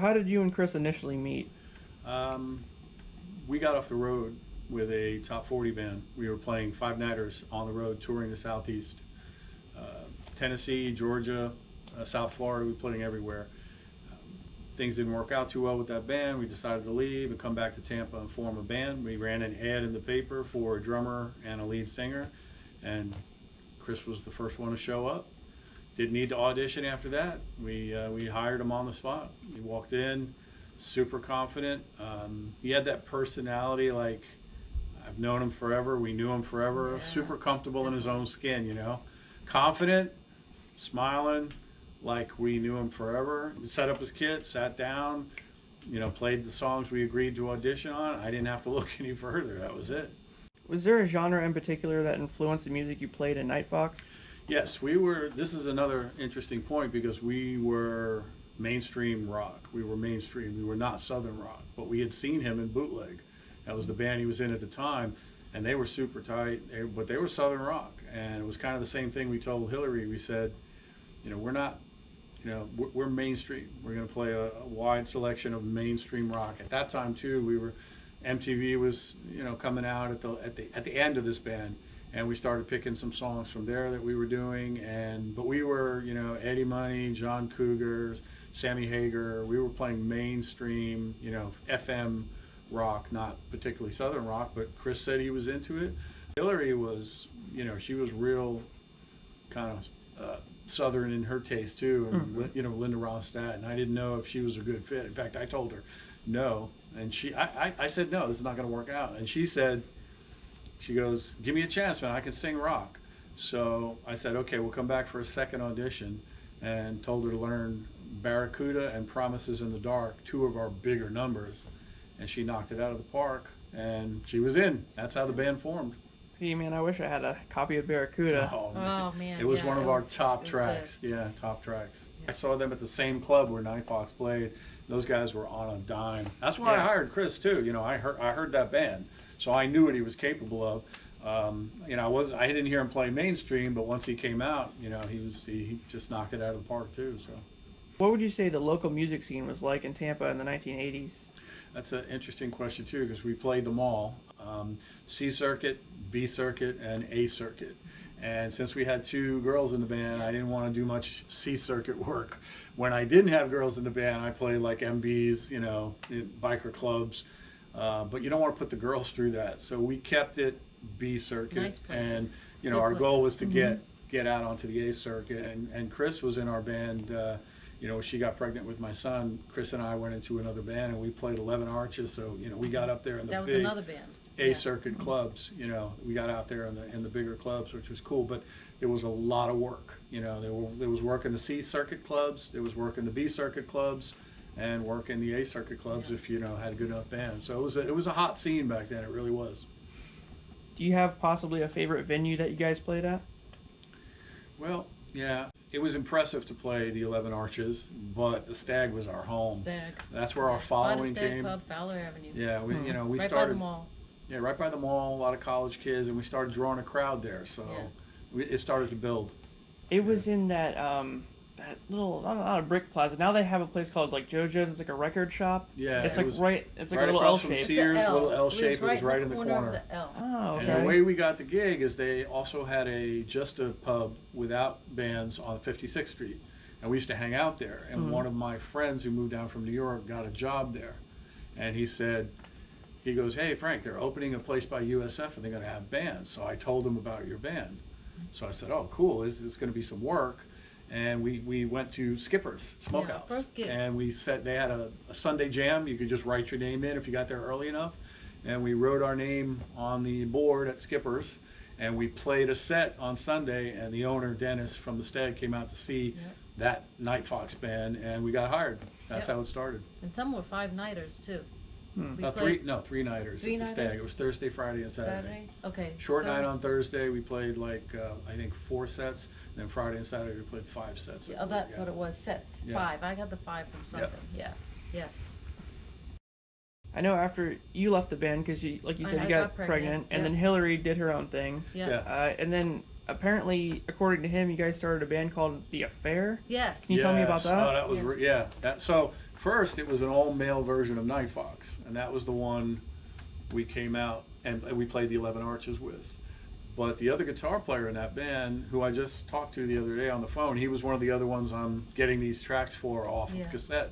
how did you and Chris initially meet? We got off the road with a top 40 band. We were playing 5-nighters on the road, touring the Southeast. Tennessee, Georgia, South Florida, we were playing everywhere. Things didn't work out too well with that band. We decided to leave and come back to Tampa and form a band. We ran an ad in the paper for a drummer and a lead singer, and Chris was the first one to show up. Didn't need to audition after that. We hired him on the spot. He walked in, super confident. He had that personality, like, I've known him forever, we knew him forever, super comfortable in his own skin, you know. Confident, smiling, like we knew him forever. He set up his kit, sat down, you know, played the songs we agreed to audition on. I didn't have to look any further, that was it. Was there a genre in particular that influenced the music you played in Nightfox? Yes, this is another interesting point because we were mainstream rock. We were mainstream, we were not Southern rock, but we had seen him in Bootleg. That was the band he was in at the time, and they were super tight, but they were Southern rock. And it was kind of the same thing we told Hilary. We said, you know, we're mainstream. We're going to play a wide selection of mainstream rock. At that time too, MTV was, you know, coming out at the end of this band, and we started picking some songs from there that we were doing. But we were, you know, Eddie Money, John Cougar, Sammy Hagar. We were playing mainstream, you know, FM rock, not particularly Southern rock. But Chris said he was into it. Hilary was, you know, she was real kind of Southern in her taste too, and you know, Linda Ronstadt, and I didn't know if she was a good fit. In fact, I told her no, and I said no, this is not going to work out, and she goes, give me a chance, man, I can sing rock. So I said, okay, we'll come back for a second audition, and told her to learn Barracuda and Promises in the Dark, 2 of our bigger numbers, and she knocked it out of the park, and she was in. That's how the band formed. See, man, I wish I had a copy of Barracuda. Oh, Oh man, it was yeah, one of our top tracks. good. Yeah, top tracks. Yeah. I saw them at the same club where Nightfox played. Those guys were on a dime. That's why I hired Chris too. You know, I heard that band, so I knew what he was capable of. You know, I didn't hear him play mainstream, but once he came out, you know, he just knocked it out of the park too. So, what would you say the local music scene was like in Tampa in the 1980s? that's an interesting question too, because we played them all. C circuit, B circuit, and A circuit. And since we had 2 girls in the band, I didn't want to do much C circuit work. When I didn't have girls in the band, I played like MBs, you know, in biker clubs. But you don't want to put the girls through that. So we kept it B circuit. Nice places. And, you know, Good our place. goal was to get out onto the A circuit. And Chris was in our band. You know, she got pregnant with my son. Chris and I went into another band, and we played 11 Arches. So, you know, we got up there in the That was big another band. A circuit clubs. You know, we got out there in the bigger clubs, which was cool. But it was a lot of work. You know, there was work in the C circuit clubs, there was work in the B circuit clubs, and work in the A circuit clubs if you know had a good enough band. So it was a hot scene back then. It really was. Do you have possibly a favorite venue that you guys played at? Well, yeah, it was impressive to play the 11 Arches, but the Stag was our home. Stag. That's where our following Spotted Stag came. Pub, Fowler Avenue. Yeah, we you know we Right started. by the mall. Yeah, right by the mall. A lot of college kids, and we started drawing a crowd there. So it started to build. It was in that that little not a brick plaza. Now they have a place called like JoJo's. It's like a record shop. Yeah, it's it like was it's like right a little L across from shape. Sears, It's a L. little L shape. It was right in the of corner. the L. Oh, okay. And the way we got the gig is they also had just a pub without bands on 56th Street. And we used to hang out there. And one of my friends who moved down from New York got a job there. And he goes, hey, Frank, they're opening a place by USF and they're going to have bands. So I told him about your band. So I said, oh, cool, this is going to be some work. And we went to Skipper's Smokehouse. First gig. And they had a Sunday jam. You could just write your name in if you got there early enough. And we wrote our name on the board at Skipper's. And we played a set on Sunday. And the owner, Dennis from the Stag, came out to see that Nightfox band. And we got hired. That's how it started. And some were 5-nighters too. We 3-nighters at the Stag. nighters? It was Thursday, Friday, and Saturday. Okay. Short night on Thursday, we played like, I think 4 sets. And then Friday and Saturday, we played 5 sets. Oh, that's what it was, sets. Yeah. 5. I got the 5 from something. Yeah. I know after you left the band because like you said, I you got pregnant, and yeah. then Hilary did her own thing. Yeah. And then apparently, according to him, you guys started a band called The Affair. Yes. Can you tell me about that? Oh, that was Yes. so first it was an all-male version of Nightfox, and that was the one we came out and we played the 11 Arches with. But the other guitar player in that band, who I just talked to the other day on the phone, he was one of the other ones I'm getting these tracks for off of cassette.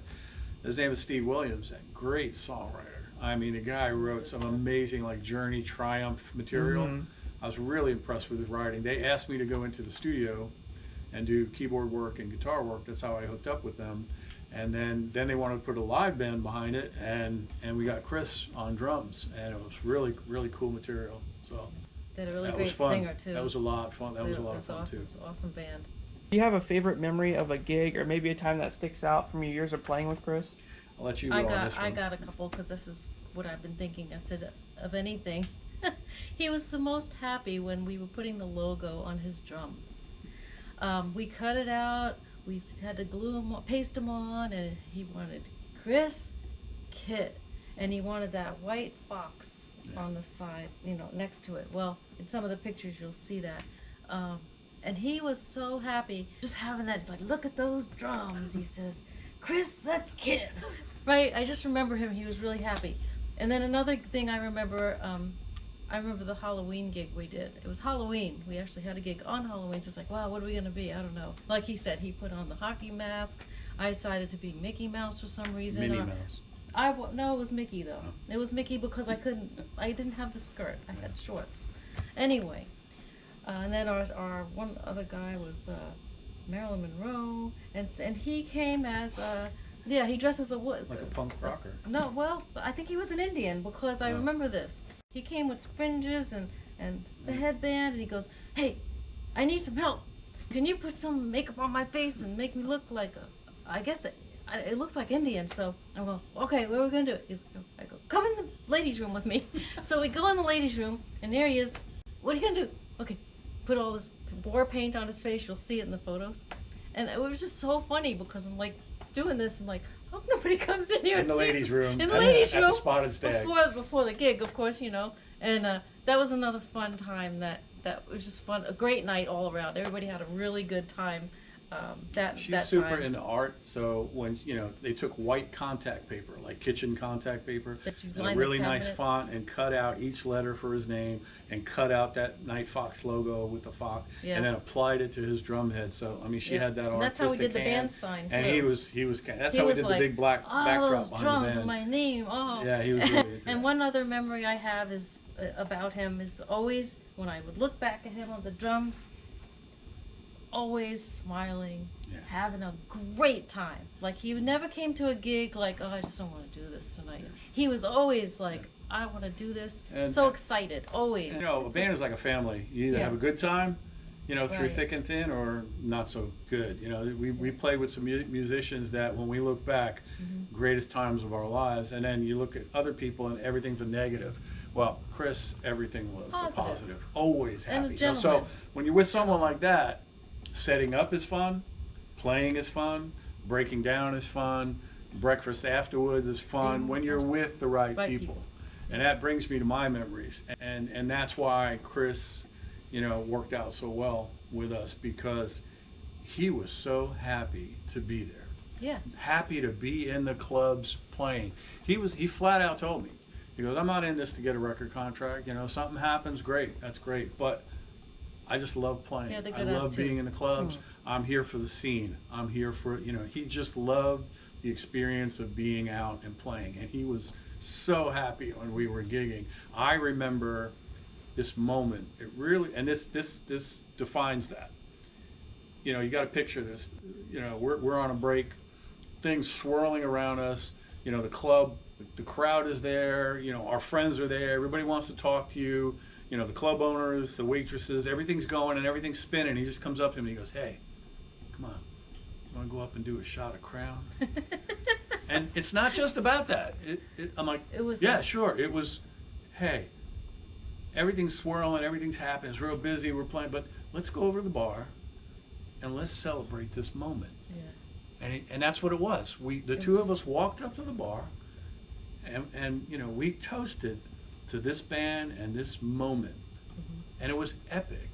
His name is Steve Williams, a great songwriter. I mean, the guy wrote some amazing like Journey, Triumph material. I was really impressed with his writing. They asked me to go into the studio and do keyboard work and guitar work. That's how I hooked up with them. And then they wanted to put a live band behind it, and we got Chris on drums, and it was really, really cool material. So They had a really that was great fun. singer too. That was a lot of fun. That was a lot of fun awesome. too. It's an awesome band. Do you have a favorite memory of a gig, or maybe a time that sticks out from your years of playing with Chris? I'll let you go on this one. I got a couple, because this is what I've been thinking. I said, of anything. He was the most happy when we were putting the logo on his drums. We cut it out. We had to glue them, paste them on, and he wanted Chris Kit, and he wanted that white fox on the side, you know, next to it. Well, in some of the pictures you'll see that. And he was so happy just having that. He's like, look at those drums. He says, Chris the Kid. Right? I just remember him. He was really happy. And then another thing I remember the Halloween gig we did. It was Halloween. We actually had a gig on Halloween. Just like, wow, what are we going to be? I don't know. Like he said, he put on the hockey mask. I decided to be Mickey Mouse for some reason. Minnie Mouse. No, it was Mickey though. It was Mickey because I didn't have the skirt. I had shorts. Anyway, and then our one other guy was Marilyn Monroe, and he came as he dressed as a Like a punk rocker. No, well, I think he was an Indian, because I remember this. He came with fringes and the headband, and he goes, "Hey, I need some help. Can you put some makeup on my face and make me look like I guess it looks like Indian." So I go, "Okay, what are we gonna do?" I go, "Come in the ladies' room with me." So we go in the ladies' room, and there he is. "What are you gonna do?" "Okay, put all this war paint on his face. You'll see it in the photos." And it was just so funny, because I'm like doing this and like, hope nobody comes in here In the and sees ladies' room. in the ladies' At room the Spotted Stag. before the gig, of course, you know. And that was another fun time. That was just fun. A great night all around. Everybody had a really good time. She's super into art, so when they took white contact paper, like kitchen contact paper, and a really nice font, and cut out each letter for his name, and cut out that Nightfox logo with the fox, and then applied it to his drum head. So I mean, she had that artistic. And that's how we did the hand, band sign too. And he was. That's how we did the big black backdrop those behind drums the band. and my name. Oh. Yeah, he was really into And that. one other memory I have is about him is always when I would look back at him on the drums. Always smiling, having a great time. Like he never came to a gig like, "Oh, I just don't want to do this tonight." He was always like, "I want to do this." And, so excited, always. A band is like a family. You either have a good time, through Right. thick and thin, or not so good. We played with some musicians that when we look back, greatest times of our lives, and then you look at other people and everything's a negative. Well, Chris, everything was a positive. Always And a happy. gentleman. So when you're with someone like that, setting up is fun, playing is fun, breaking down is fun, breakfast afterwards is fun when you're with the right people. And that brings me to my memories. And that's why Chris, worked out so well with us, because he was so happy to be there. Yeah. Happy to be in the clubs playing. He flat out told me, he goes, "I'm not in this to get a record contract. Something happens, great, that's great. But I just love playing. Yeah, I love being in the clubs. I'm here for the scene. I'm here for," he just loved the experience of being out and playing. And he was so happy when we were gigging. I remember this moment. It really, and this defines that. You got to picture this. We're on a break, things swirling around us. The club, the crowd is there. Our friends are there. Everybody wants to talk to you. The club owners, the waitresses, everything's going and everything's spinning. He just comes up to me and he goes, "Hey, come on, you want to go up and do a shot of Crown?" And it's not just about that. I'm like, yeah, sure. It was, hey, everything's swirling, everything's happening. It's real busy. We're playing, but let's go over to the bar and let's celebrate this moment. Yeah. And that's what it was. The two of us walked up to the bar, and we toasted to this band and this moment. And it was epic,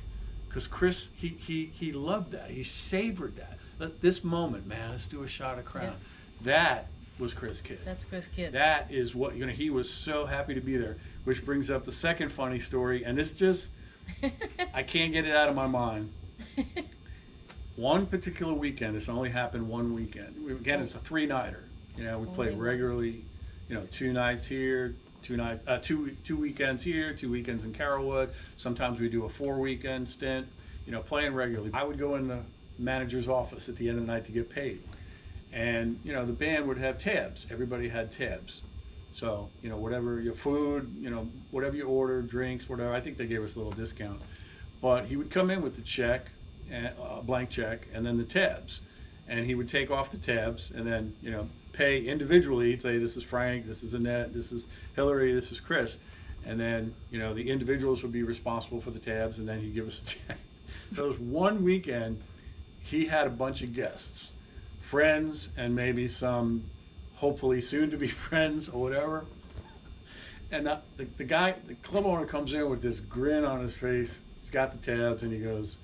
because Chris, he loved that. He savored that. This moment, man, let's do a shot of Crown. Yeah. was Chris Kidd. That's Chris Kidd. That is what, he was so happy to be there. Which brings up the second funny story, and it's just, I can't get it out of my mind. One particular weekend, this only happened one weekend. Again, it's a 3-nighter. We played regularly, 2 nights here, 2 weekends here, 2 weekends in Carrollwood. Sometimes we do a 4-weekend stint, playing regularly. I would go in the manager's office at the end of the night to get paid. And, the band would have tabs. Everybody had tabs. So, whatever your food, whatever you order, drinks, whatever, I think they gave us a little discount. But he would come in with the check, a blank check, and then the tabs. And he would take off the tabs and then, pay individually. He'd say, this is Frank, this is Annette, this is Hilary, this is Chris. And then, the individuals would be responsible for the tabs, and then he'd give us a check. So it was one weekend, he had a bunch of guests, friends, and maybe some hopefully soon to be friends or whatever. And the club owner comes in with this grin on his face. He's got the tabs, and he goes,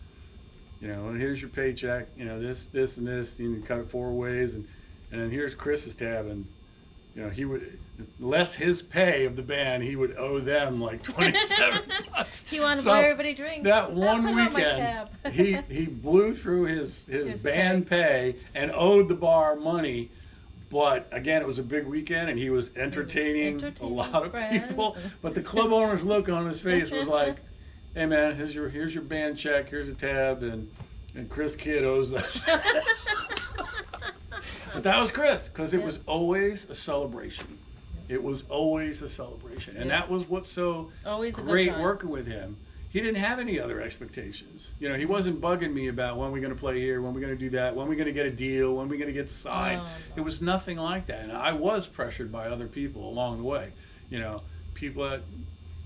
and here's your paycheck, this and this, you can cut it 4 ways, and then here's Chris's tab, and he would, less his pay of the band, he would owe them like 27 bucks. He wanted to buy everybody drinks. That one Put it on my weekend, tab. he blew through his band pay and owed the bar money. But again, it was a big weekend, and he was entertaining a lot of people. But the club owner's look on his face was like, "Hey man, here's your band check. Here's a tab, and Chris Kidd owes us." But that was Chris, because it was always a celebration. It was always a celebration, and that was what's so always a great good time. working with him. He didn't have any other expectations. He wasn't bugging me about when we're going to play here, when we're going to do that, when we're going to get a deal, when we're going to get signed. No. It was nothing like that. And I was pressured by other people along the way. People that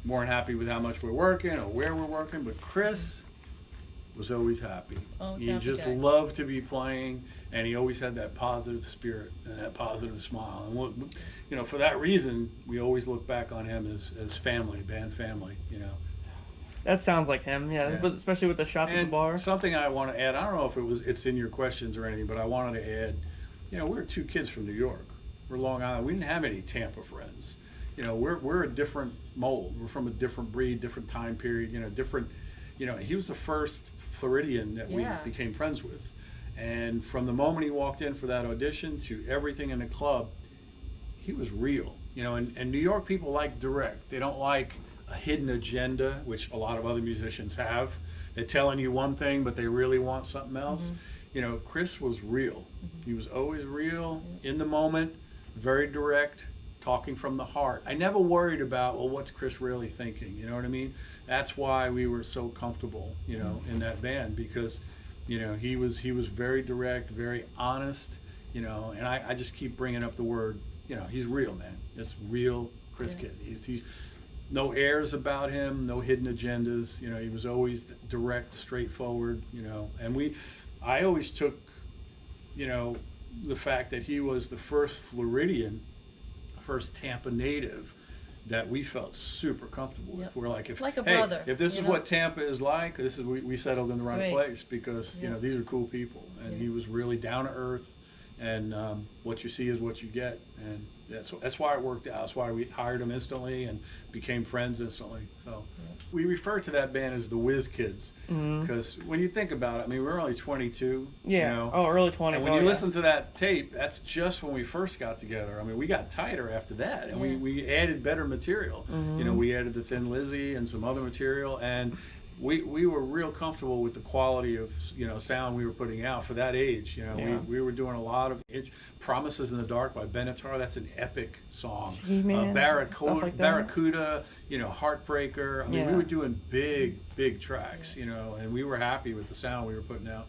weren't happy with how much we're working or where we're working. But Chris was always happy. He just guy. loved to be playing, and he always had that positive spirit and that positive smile. And for that reason, we always look back on him as family, band family. That sounds like him, yeah. But especially with the shots at the bar. Something I want to add, I don't know if it's in your questions or anything, but I wanted to add, we're 2 kids from New York. We're Long Island. We didn't have any Tampa friends. We're a different mold. We're from a different breed, different time period, different, he was the first Floridian that we became friends with. And from the moment he walked in for that audition to everything in the club, he was real. And New York people like direct. They don't like a hidden agenda, which a lot of other musicians have. They're telling you one thing, but they really want something else. Chris was real. He was always real, in the moment, very direct, talking from the heart. I never worried about, well, what's Chris really thinking? You know what I mean? That's why we were so comfortable, in that band, because, he was very direct, very honest, and I just keep bringing up the word, he's real, man. It's real Chris Kidd. He's no airs about him, no hidden agendas. He was always direct, straightforward. And I always took, the fact that he was the first Floridian, first Tampa native, that we felt super comfortable with. We're like, like a brother. If this is what Tampa is like, this is we settled in the right place, because these are cool people, and he was really down to earth. And what you see is what you get, and that's why it worked out. That's why we hired him instantly and became friends instantly. So we refer to that band as the Whiz Kids, because when you think about it, I mean, we're only 22. Yeah. Early 20s. And when you listen to that tape, that's just when we first got together. I mean, we got tighter after that, and we added better material. We added the Thin Lizzy and some other material, and we were real comfortable with the quality of sound we were putting out for that age. We were doing a lot of Promises in the Dark by Benatar. That's an epic song. Barracuda, Heartbreaker. I mean, we were doing big tracks, and we were happy with the sound we were putting out.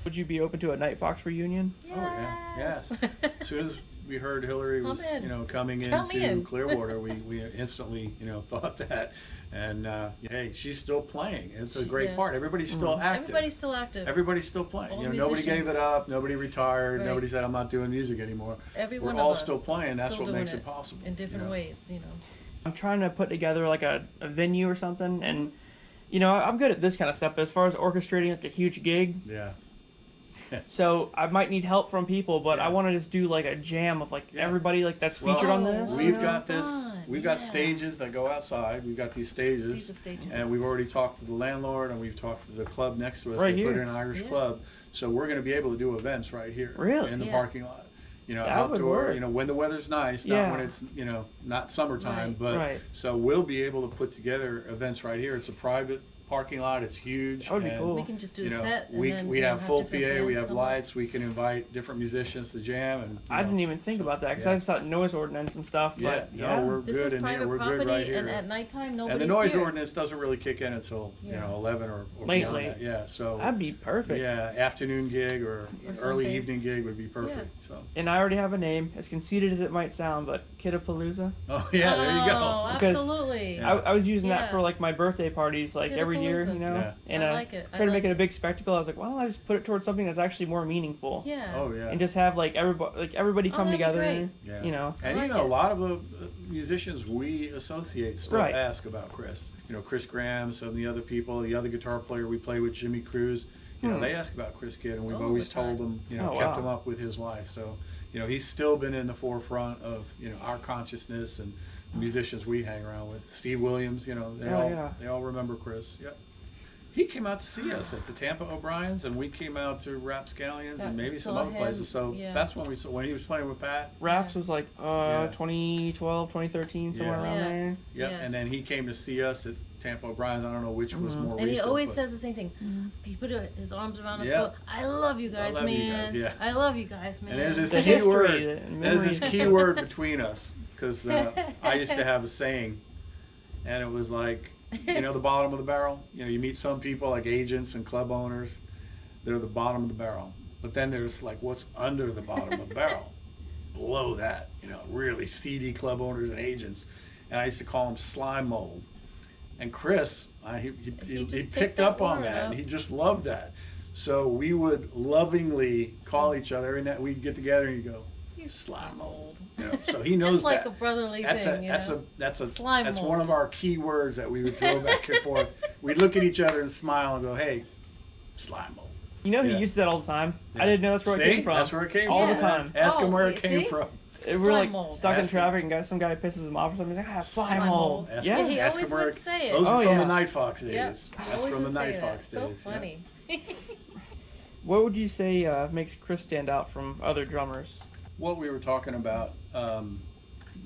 Would you be open to a Nightfox reunion? Yes. Oh yeah. As soon as we heard Hilary was coming into Clearwater, we instantly thought that. And hey, she's still playing. It's a great part. Everybody's still active. Everybody's still active. Everybody's still playing. Nobody gave it up. Nobody retired. Right. Nobody said, I'm not doing music anymore. Everyone We're all still playing. That's what makes it possible. In different ways, I'm trying to put together like a venue or something, and I'm good at this kind of stuff. But as far as orchestrating like a huge gig, So I might need help from people, but I Yeah. want to just do like a jam of like Yeah. everybody like that's Well, featured on this. We've Oh, got this. fun. We've got Yeah. stages that go outside. We've got these stages, These are stages. and we've already talked to the landlord, and we've talked to the club next to us. Right They put here. in an Irish Yeah. club, so we're going to be able to do events right here Really? in the Yeah. parking lot. You know, That would outdoor. work. You know, when the weather's nice, not Yeah. when it's not summertime, Right. but Right. so we'll be able to put together events right here. It's a private parking lot. It's huge. That would be and, cool. We can just do You a know, set and we then we you know, have full different PA. We bands have come up. lights. We can invite different musicians to jam, and I didn't even think about that because I just thought noise ordinance and stuff. Yeah, But no, we're This good is in here. private We're property, good right here. and at nighttime nobody's And the noise here. ordinance doesn't really kick in until Yeah. 11 or Late, beyond late. that. Yeah, so that'd be perfect. yeah, afternoon gig or early something. evening gig would be perfect. So And I already have a name, as conceited as it might sound, but Kidapalooza. oh yeah, there you go. Oh, Because absolutely. Yeah. I was using that Yeah. for like my birthday parties, like every year, Kidapalooza. you know. Yeah. And I like it. I try to make like it a big spectacle. I was like, well, I just put it towards something that's actually more meaningful. Yeah. Oh yeah. And just have like everybody Oh, come that'd be together. great. Yeah. You know. And I like you know, a it. lot of the musicians we associate still Right. ask about Chris. You know, Chris Graham, some of the other people, the other guitar player we play with, Jimmy Cruz. You know, Hmm. they ask about Chris Kidd, and we've All always the time. told them, you know, Oh, kept wow. him up with his life. So, you know, he's still been in the forefront of our consciousness and the musicians we hang around with. Steve Williams, you know, Oh, they all remember Chris. Yep. He came out to see us at the Tampa O'Briens, and we came out to Rapscallions Yeah, and maybe some saw other him, places. So yeah. that's when we saw when he was playing with Pat. Raps Yeah. was like Yeah. 2012, 2013, somewhere Yeah. around there. Yes. Yep, yes. and then he came to see us at Tampa O'Brien's. I don't know which was Mhm. more And he recent. always but- says the same thing. He put his arms around us. Yeah. Go, I love you guys, love you man. guys, yeah. I love you guys, man. And there's this The key history, word. the There's this memories. key word between us because I used to have a saying, and it was like, you know, the bottom of the barrel. You know, you meet some people like agents and club owners. They're the bottom of the barrel. But then there's like what's under the bottom of the barrel, below that. You know, really seedy club owners and agents. And I used to call them slime mold. And Chris, he just picked up on word that, up. and he just loved that. So we would lovingly call each other, and we'd get together and you go, You slime mold. mold. You know, so he knows Just like that. a brotherly That's thing. Slime that's mold. one of our key words that we would throw back and forth. We'd look at each other and smile and go, "Hey, slime mold." You know, he Yeah. uses that all the time. Yeah. I didn't know that's where See? it came from. That's where it came All from. the time. Ask him Oh, where you it came see? from. We're Slime like mold. stuck in Ask him. traffic, and some guy pisses him off or something. He's like, slime Slime mold. mold. Ask Yeah. him, He ask always him where would it, say it. Those are Oh, from yeah. the Nightfox days. Yep. That's Always from the would say Nightfox that. days. So yeah. funny. What would you say makes Chris stand out from other drummers? What we were talking about,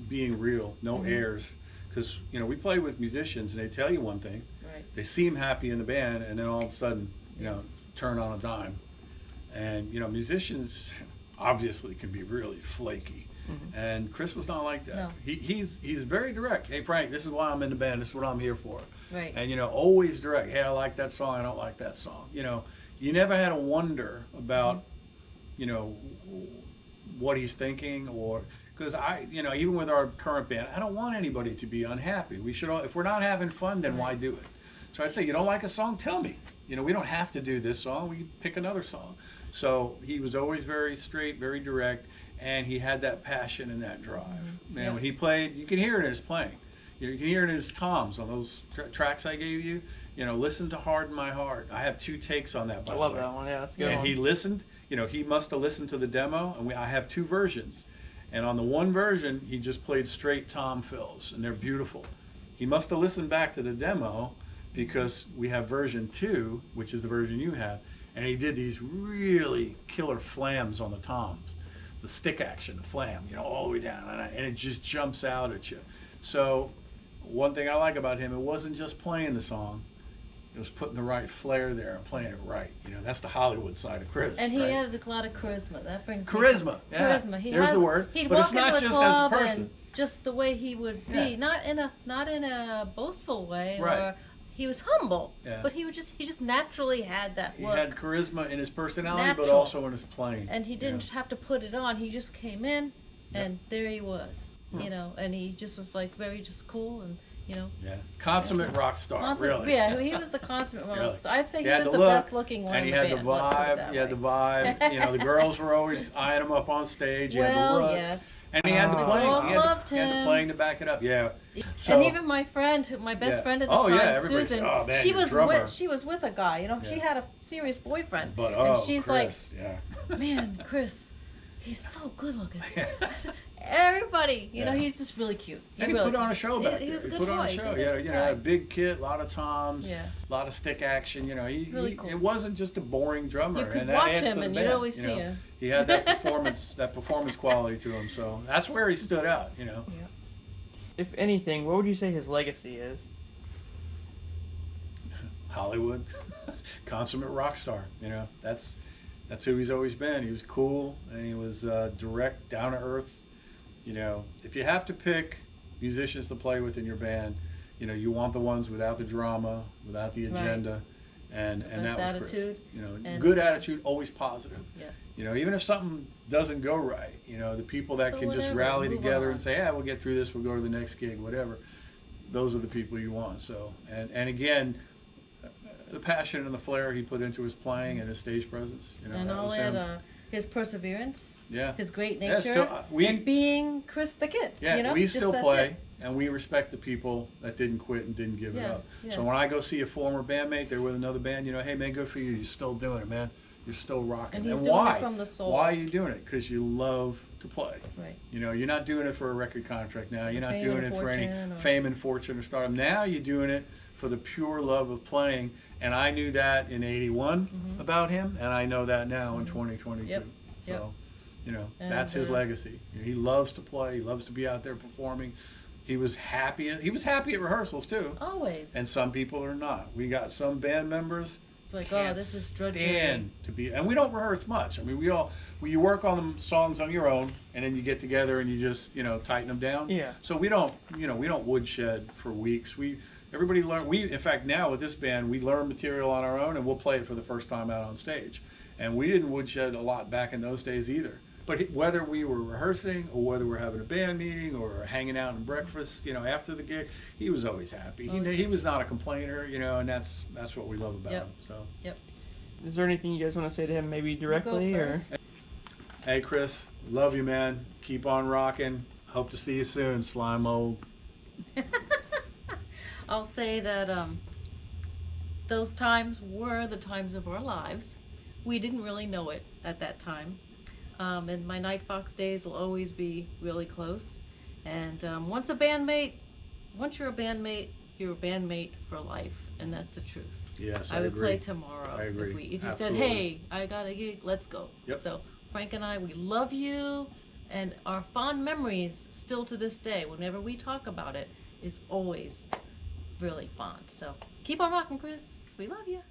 being real, no airs, because you know we play with musicians and they tell you one thing, Right. they seem happy in the band, and then all of a sudden, you know, turn on a dime, and you know musicians obviously can be really flaky, and Chris was not like that. No. He's very direct. Hey Frank, this is why I'm in the band. This is what I'm here for. Right. And you know, always direct. Hey, I like that song. I don't like that song. You know, you never had to wonder about, you know, what he's thinking, or because you know, even with our current band, I don't want anybody to be unhappy. We should all, if we're not having fun, then why do it? So I say, you don't like a song, tell me. You know, we don't have to do this song. We can pick another song. So he was always very straight, very direct, and he had that passion and that drive. Man, Yeah. when he played, you can hear it in his playing. You can hear it in his toms on those tracks I gave you. You know, listen to Harden My Heart. I have 2 takes on that, by I the love way. that one. Yeah, that's a good And one. he listened, you know, he must have listened to the demo, and I have 2 versions. And on the one version, he just played straight tom fills, and they're beautiful. He must have listened back to the demo, because we have version 2, which is the version you have, and he did these really killer flams on the toms. The stick action, the flam, you know, all the way down, and it just jumps out at you. So one thing I like about him, it wasn't just playing the song, it was putting the right flair there and playing it right. You know, that's the Hollywood side of Chris. And he right? had a lot of charisma. That brings me Charisma, yeah. Charisma. He There's has, the word. He'd But walk it's not into the just as a club person. and just the way he would be, Yeah. not in a boastful way, Right. or he was humble, Yeah. but he just naturally had that He look. had charisma in his personality, but Natural. also in his playing. And he didn't Yeah. have to put it on. He just came in, Yep. and there he was. Yeah. You know, and he just was like very just cool, and you know. Yeah, consummate rock star, really. Yeah, he was the consummate rock Really. star. I'd say he had was the the look, best looking one and in he the had band. the Let's put it vibe. that He had the way. vibe. You know, the girls were always eyeing him up on stage. He had the Well, look. yes. And he had the The playing. girls He had loved he had the him. playing to back it up. Yeah. And So- even my friend, my best Yeah. friend at the Oh, time, yeah, everybody said, Susan, "Oh, man, she your was drummer." with a guy. You know, she Yeah. had a serious boyfriend, But and oh, she's Chris, yeah. like, "Man, Chris, he's so good looking." I said, everybody, you know, Yeah. he's just really cute. And he really, put on a show back he there. was a He good put on boy. a show. He Yeah, did you it know, a right. big kit, a lot of toms, Yeah. a lot of stick action. You know, Really cool. it wasn't just a boring drummer. You could and that watch adds him to the and band, you'd always you see know. him. He had that performance quality to him. So that's where he stood out. You know. Yeah. If anything, what would you say his legacy is? Hollywood, consummate rock star. You know, that's who he's always been. He was cool and he was direct, down to earth. You know, if you have to pick musicians to play with in your band, you know, you want the ones without the drama, without the Right. agenda, and Best that was attitude, Chris. You know, and- good attitude, always positive. Yeah. You know, even if something doesn't go right, you know, the people that So can just whatever, rally move together on. and say, yeah, we'll get through this, we'll go to the next gig, whatever. Those are the people you want. So, and again, the passion and the flair he put into his playing and his stage presence, you know, And that all was that, him. his perseverance, Yeah. his great Yeah, nature, still, and being Chris the Kid. Yeah, you know? we Just still that's play, it. and we respect the people that didn't quit and didn't give it Yeah, up. yeah. So when I go see a former bandmate, they're with another band, you know, hey man, good for you. You're still doing it, man. You're still rocking. And he's doing why? it from the soul. Why are you doing it? Because you love to play. Right. You know, you're not doing it for a record contract now. You're not Fame doing and it for any fortune or- fame and fortune or stardom. Now you're doing it for the pure love of playing. And I knew that in '81 Mhm. about him, and I know that now in Mhm. 2022. Yep, yep. So, you know, And, that's his legacy. You know, he loves to play. He loves to be out there performing. He was happy. He was happy at rehearsals too. Always. And some people are not. We got some band members. It's like, can't oh, this is drudgery. stand to be, and we don't rehearse much. I mean, you work on the songs on your own, and then you get together and you just, you know, tighten them down. Yeah. So we don't woodshed for weeks. Everybody learn. In fact, now with this band, we learn material on our own, and we'll play it for the first time out on stage. And we didn't woodshed a lot back in those days either. But whether we were rehearsing or whether we're having a band meeting or hanging out and breakfast, you know, after the gig, he was always happy. He was not a complainer, you know, and that's what we love about Yep. him. So, Yep. Is there anything you guys want to say to him, maybe directly, or? first. hey Chris, love you, man. Keep on rocking. Hope to see you soon, Slime-O. I'll say that those times were the times of our lives. We didn't really know it at that time. And my Nightfox days will always be really close. And once you're a bandmate, you're a bandmate for life. And that's the truth. Yes, I would agree. play tomorrow. I agree. If you Absolutely. said, hey, I got a gig, let's go. Yep. So Frank and I, we love you. And our fond memories still to this day, whenever we talk about it, is always really fond. So keep on rocking, Chris. We love you.